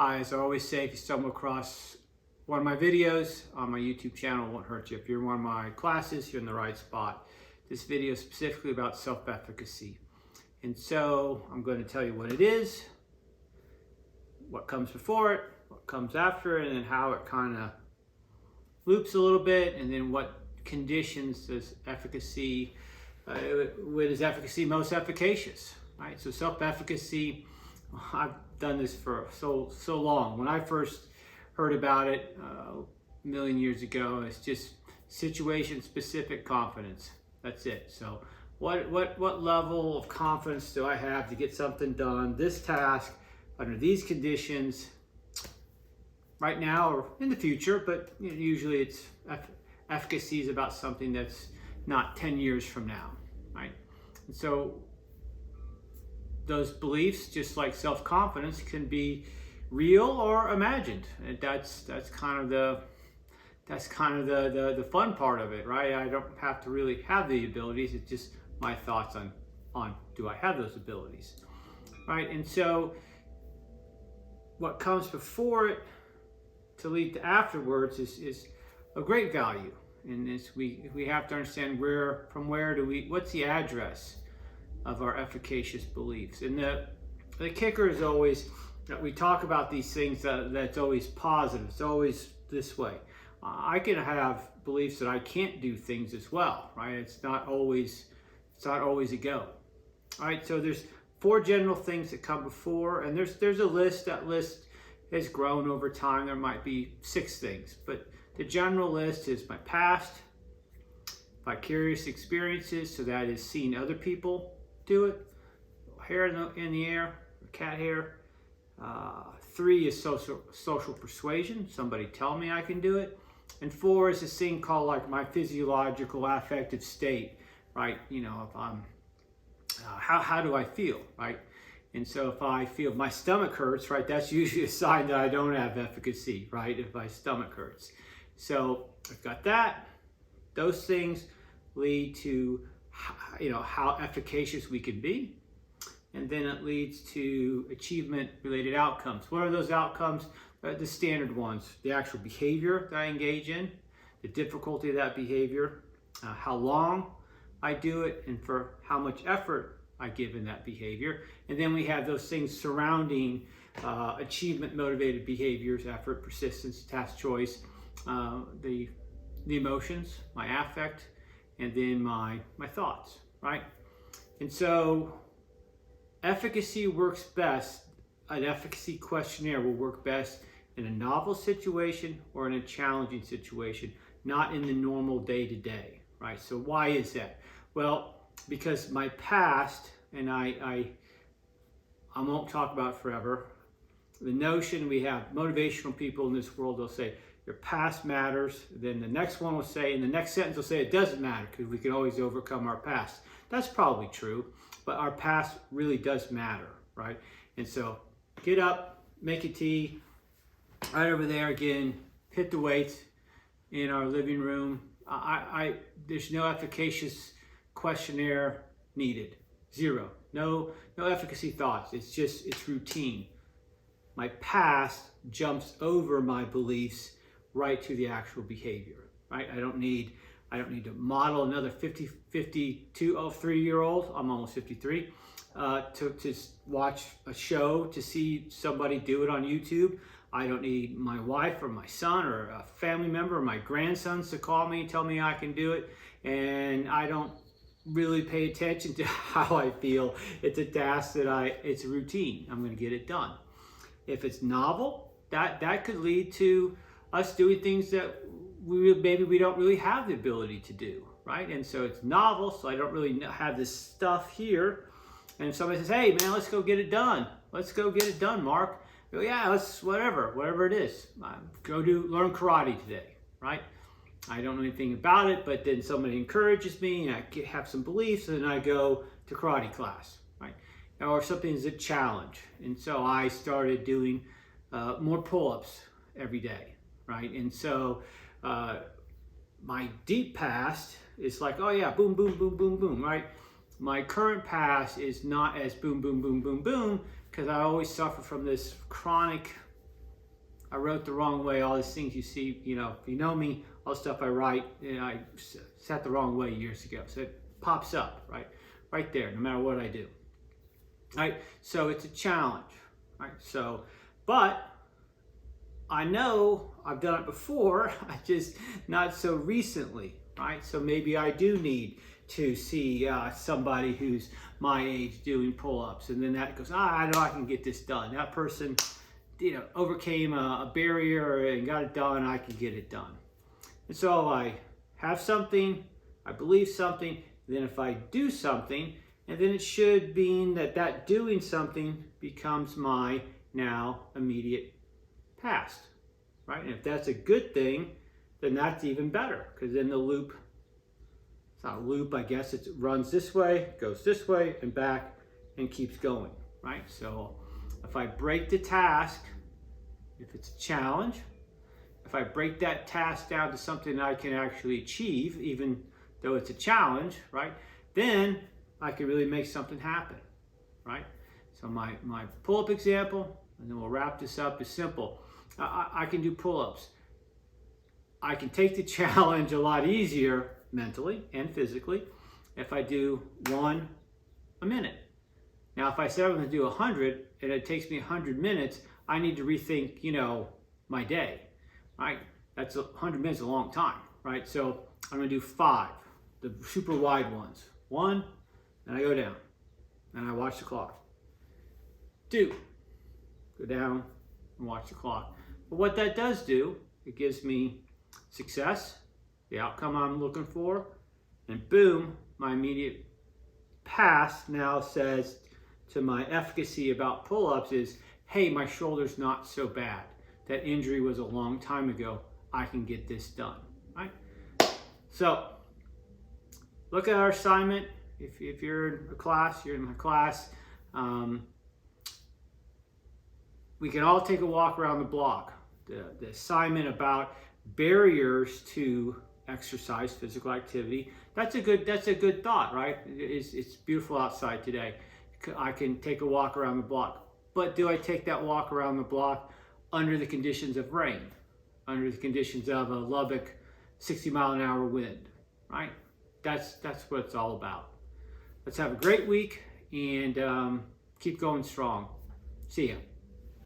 Hi, as I always say, if you stumble across one of my videos on my YouTube channel, it won't hurt you. If you're in one of my classes, you're in the right spot. This video is specifically about self-efficacy. And so I'm going to tell you what it is, what comes before it, what comes after it, and then how it kind of loops a little bit, and then what conditions does efficacy, when is efficacy most efficacious, right? So self-efficacy, I've done this for so long. When I first heard about it a million years ago, it's just situation-specific confidence. That's it. So what level of confidence do I have to get something done, this task, under these conditions, right now or in the future? But usually it's efficacy is about something that's not 10 years from now, right? And so those beliefs, just like self-confidence, can be real or imagined. And that's kind of the fun part of it, right? I don't have to really have the abilities. It's just my thoughts on do I have those abilities, right? And so what comes before it to lead to afterwards is a great value. And we have to understand what's the address of our efficacious beliefs. And the kicker is always that we talk about these things that's always positive. It's always this way. I can have beliefs that I can't do things as well, right? It's not always a go. All right, so there's 4 general things that come before, and there's a list. That list has grown over time. There might be 6 things, but the general list is my past, vicarious experiences, so that is seeing other people do it, hair in the air, cat hair. 3 is social persuasion, somebody tell me I can do it. And 4 is this thing called like my physiological affective state, right? If I'm, how do I feel, right? And so if I feel my stomach hurts, right, that's usually a sign that I don't have efficacy, right? If my stomach hurts. So I've got that. Those things lead to how efficacious we can be. And then it leads to achievement-related outcomes. What are those outcomes? The standard ones: the actual behavior that I engage in, the difficulty of that behavior, how long I do it, and for how much effort I give in that behavior. And then we have those things surrounding achievement-motivated behaviors: effort, persistence, task choice, the emotions, my affect, and then my thoughts, right? And so efficacy works best, an efficacy questionnaire will work best in a novel situation or in a challenging situation, not in the normal day-to-day, right? So why is that? Well, because my past, and I won't talk about it forever, the notion we have motivational people in this world, they'll say, your past matters. Then the next one will say, in the next sentence will say, it doesn't matter because we can always overcome our past. That's probably true, but our past really does matter, right? And so get up, make a tea, right over there again, hit the weights in our living room. There's no efficacious questionnaire needed. 0. No efficacy thoughts. It's routine. My past jumps over my beliefs right to the actual behavior, right? I don't need to model another 3-year-old, I'm almost 53, to watch a show, to see somebody do it on YouTube. I don't need my wife or my son or a family member or my grandsons to call me and tell me I can do it. And I don't really pay attention to how I feel. It's a task it's a routine. I'm going to get it done. If it's novel, that could lead to us doing things that maybe we don't really have the ability to do, right? And so it's novel, so I don't really have this stuff here. And if somebody says, hey man, let's go get it done. Let's go get it done, Mark. I go, yeah, let's whatever it is. Learn karate today, right? I don't know anything about it, but then somebody encourages me and I have some beliefs, and then I go to karate class, right? Or something is a challenge. And so I started doing more pull-ups every day, right? And so my deep past is like, oh yeah, boom, boom, boom, boom, boom, right? My current past is not as boom, boom, boom, boom, boom, because I always suffer from this chronic I wrote the wrong way. All these things you see, you know, if you know me, all the stuff I write, and I sat the wrong way years ago. So it pops up, right? Right there, no matter what I do. Right? So it's a challenge, right? So, but I know I've done it before, I just not so recently, right? So maybe I do need to see somebody who's my age doing pull-ups, and then that goes, I know I can get this done. That person, you know, overcame a barrier and got it done. I can get it done. And so I have something, I believe something, then if I do something, and then it should mean that doing something becomes my now immediate past, right? And if that's a good thing, then that's even better, because then the loop, it's not a loop, I guess, it runs this way, goes this way and back and keeps going, right? So if I break the task, if it's a challenge, if I break that task down to something that I can actually achieve, even though it's a challenge, right? Then I can really make something happen, right? So my pull-up example, and then we'll wrap this up, is simple. I can do pull-ups. I can take the challenge a lot easier mentally and physically if I do 1 a minute. Now, if I said I'm going to do 100 and it takes me 100 minutes, I need to rethink, you know, my day, right? That's 100 minutes, a long time, right? So I'm going to do 5, the super wide ones. 1, and I go down, and I watch the clock. 2, go down and watch the clock. But what that does do, it gives me success, the outcome I'm looking for, and boom, my immediate past now says to my efficacy about pull-ups is, hey, my shoulder's not so bad. That injury was a long time ago. I can get this done, right? So look at our assignment. If you're in a class, you're in my class. We can all take a walk around the block. The assignment about barriers to exercise, physical activity. That's a good thought, right? It's beautiful outside today. I can take a walk around the block. But do I take that walk around the block under the conditions of rain, under the conditions of a Lubbock 60-mile-an-hour wind, right? That's what it's all about. Let's have a great week and keep going strong. See ya.